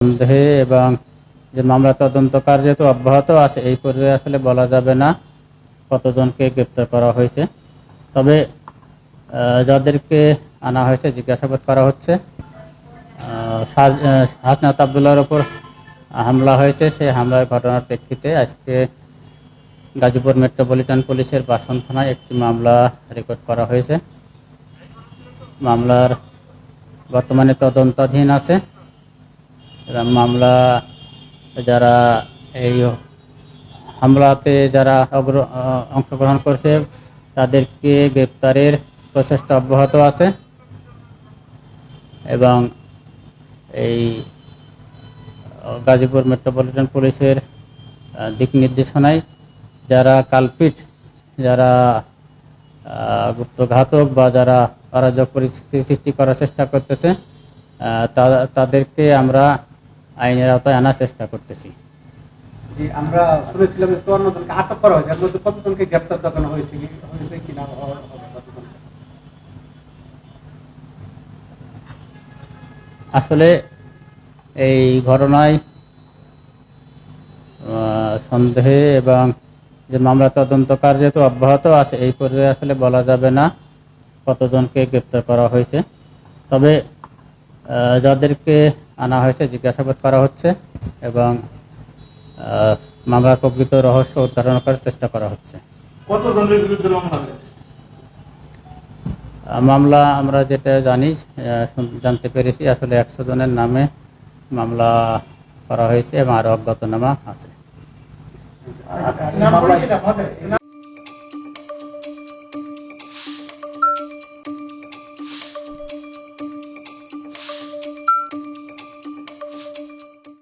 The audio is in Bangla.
সন্দেহে এবং যে মামলা তদন্ত কার্য তো অব্যাহত আছে, এই পর্যায়ে আসলে বলা যাবে না কতজনকে গ্রেপ্তার করা হয়েছে। তবে যাদেরকে আনা হয়েছে, জিজ্ঞাসাবাদ করা হচ্ছে। হাসনাত আবদুল্লাহর ওপর হামলা হয়েছে, সেই হামলার ঘটনার প্রেক্ষিতে আজকে গাজীপুর মেট্রোপলিটন পুলিশের বাসন থানায় একটি মামলা রেকর্ড করা হয়েছে। মামলার বর্তমানে তদন্তাধীন আছে এবং মামলা যারা এই হামলাতে যারা অংশগ্রহণ করছে তাদেরকে গ্রেপ্তারের প্রচেষ্টা অব্যাহত আছে এবং এই গাজীপুর মেট্রোপলিটন পুলিশের দিক নির্দেশনায় যারা কালপিট, যারা গুপ্তঘাতক বা যারা অরাজক পরিস্থিতি সৃষ্টি করার চেষ্টা করতেছে, তাদেরকে আমরা আইনের আওতায় আনার চেষ্টা করতেছি। আমরা শুনেছিলাম 54 জনকে আটক করা হয়েছে, এর মধ্যে কতজনকে গ্রেপ্তার দেখানো হয়েছে কিনা? আসলে এই ঘটনায় সন্দেহে এবং যে মামলা তদন্ত কার্য তো অব্যাহত আছে, এই পর্যায়ে আসলে বলা যাবে না কতজনকে গ্রেপ্তার করা হয়েছে। তবে যাদেরকে আনা হয়েছে, জিজ্ঞাসাবাদ করা হচ্ছে এবং মামলার প্রকৃত রহস্য উদ্ঘাটন করার চেষ্টা করা হচ্ছে। কতজনের বিরুদ্ধে মামলা হয়েছে? মামলা আমরা যেটা জানি, জানতে পেরেছি আসলে 100 জনের নামে মামলা করা হয়েছে এবং আরো অজ্ঞাতনামা আছে।